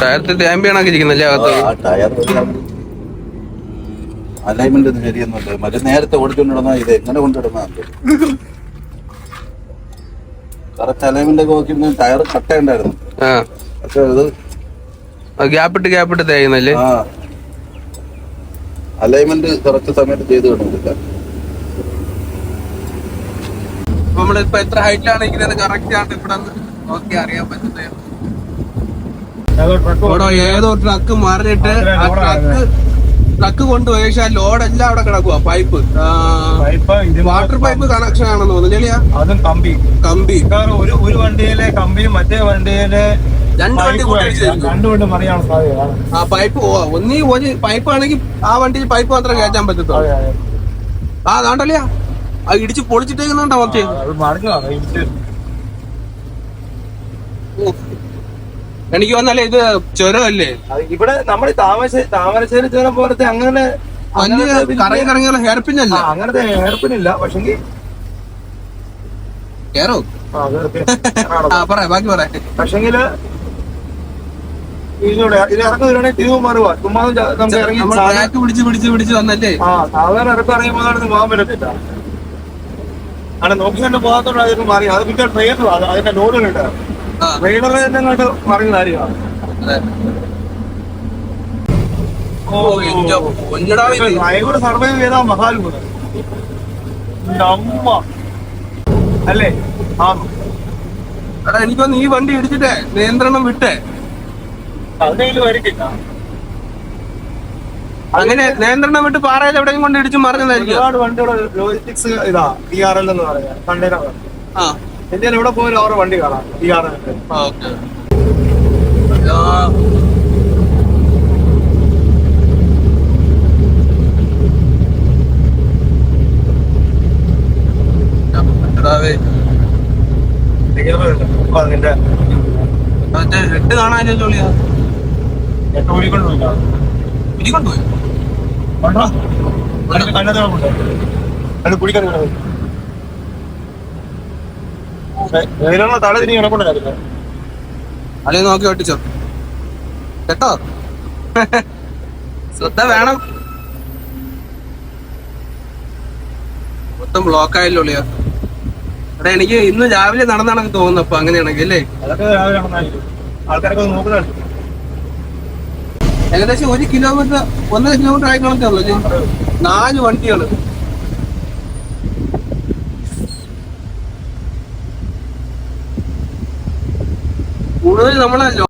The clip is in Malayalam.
ടയർ തേമ്പിയാണൊക്കെ ഇരിക്കുന്നല്ലേ അകത്ത്. ടയർ അലൈൻമെന്റ് ഒന്നും ശരിയൊന്നുമില്ല. മറ്റേ നേരത്തെ ഓടിച്ചുകൊണ്ടിടുന്ന ഇത് എങ്ങനെ കൊണ്ടിടുന്ന കറക്റ്റ് അലൈൻമെന്റ് ഒക്കെ നോക്കി ടയർ കട്ടയുണ്ടായിരുന്നു. പക്ഷെ ഇത് ഗ്യാപ്പിട്ട് തേയുന്നല്ലേ. അലൈൻമെന്റ് കറക്റ്റ് സമയത്ത് ചെയ്ത് കിട്ടുന്നില്ല. നമ്മളിപ്പോ എത്ര ഹൈറ്റിലാണ് ഇരിക്കുന്നത് കറക്റ്റ് ആണ് ഇവിടെ നോക്കി അറിയാൻ പറ്റുന്നത്. ഏതോ ട്രക്ക് മറിഞ്ഞിട്ട് ട്രക്ക് കൊണ്ടുപോയി. പക്ഷെ ആ ലോഡെല്ലാം അവിടെ കിടക്കുക. പൈപ്പ് വാട്ടർ പൈപ്പ് കണക്ഷൻ ആണെന്ന് തോന്നുന്നു. അതും കമ്പി ഒരു വണ്ടിയിലെ കമ്പിയും മറ്റേ വണ്ടിയിലെ രണ്ട് വണ്ടി മറിയാൻ സാധ്യത. ആ പൈപ്പ് ഒന്നീ ഒരു പൈപ്പ് ആണെങ്കിൽ ആ വണ്ടിയിൽ പൈപ്പ് മാത്രമേ കയറ്റാൻ പറ്റത്തുള്ളൂ. അതാണ്ടല്ലേ ആ ഇടിച്ച് പൊളിച്ചിട്ടേക്കുന്നുണ്ടോ മറ്റേ. എനിക്ക് വന്നല്ലേ ഇത് ചുരമല്ലേ ഇവിടെ നമ്മുടെ താമരശ്ശേരി ചുരം പോലത്തെ അങ്ങനെ കറങ്ങിയുള്ള ഹെയർപിന്നല്ല. അങ്ങനത്തെ ഹെയർപിന്നില്ല. പക്ഷെ കേറോ പറയാ ബാക്കി പറയാ. പക്ഷെങ്കില് ഇത് ഇറങ്ങുവാണെങ്കിൽ തിരിവ് മാറുക. ചുമ്മാ നമുക്ക് ഇറങ്ങി പിടിച്ച് വന്നല്ലേ. സാധാരണ ഇറക്കം ഇറങ്ങിയപ്പോൾ പോകാൻ പറ്റത്തില്ല. അങ്ങനെ നോക്കി കണ്ട് പോകാത്തോണ്ട് അതിന് മാറി. അത് പിന്നെ ട്രെയിലർ അതിന്റെ ലോഡുകളുണ്ട്. ട്രെയിലർ തന്നെ അങ്ങോട്ട് മറിഞ്ഞ കാര്യമാണ്. ഡ്രൈവർ സർവൈവ് ചെയ്താൽ മഹാത്ഭുതം അമ്മ അല്ലേ. എനിക്കൊന്ന് ഈ വണ്ടി ഇടിച്ചിട്ടേ നിയന്ത്രണം വിട്ടേ അതിനെങ്കിലും വരിക്കില്ല. അങ്ങനെ നിയന്ത്രണം വിട്ട് പാറയിൽ എവിടെയും കൊണ്ട് ഇടിച്ചു മറിഞ്ഞതായിരിക്കും. ഒരുപാട് വണ്ടിയുടെ ലോജിസ്റ്റിക്സ് ഇതാ DRL എന്ന് പറയാം. കണ്ടെയ്നർ ഇന്ത്യയിൽ എവിടെ പോയാലും അവരുടെ വണ്ടി കാണാം DRL. അതിന്റെ ഹെഡ് കാണാൻ ജോലിയാ. തല തിരിഞ്ഞ് കിടക്കൊണ്ടായിരുന്നു. അല്ലെ നോക്കി ഒട്ടിച്ചോ കേട്ടോ. ശ്രദ്ധ വേണം. മൊത്തം ബ്ലോക്ക് ആയല്ലോ ഉള്ളിയാ. എടാ എനിക്ക് ഇന്ന് രാവിലെ നടന്നാണെന്ന് തോന്നുന്നു. അപ്പൊ അങ്ങനെയാണെങ്കിൽ അല്ലേ. അതൊക്കെ രാവിലെ നടന്നായിരിക്കും. ആൾക്കാരൊക്കെ നോക്കുന്നുണ്ട്. ഏകദേശം 1 കിലോമീറ്റർ 1.5 കിലോമീറ്റർ ആയി കണക്കാണല്ലോ. 4 വണ്ടികള്. കൂടുതൽ നമ്മളെ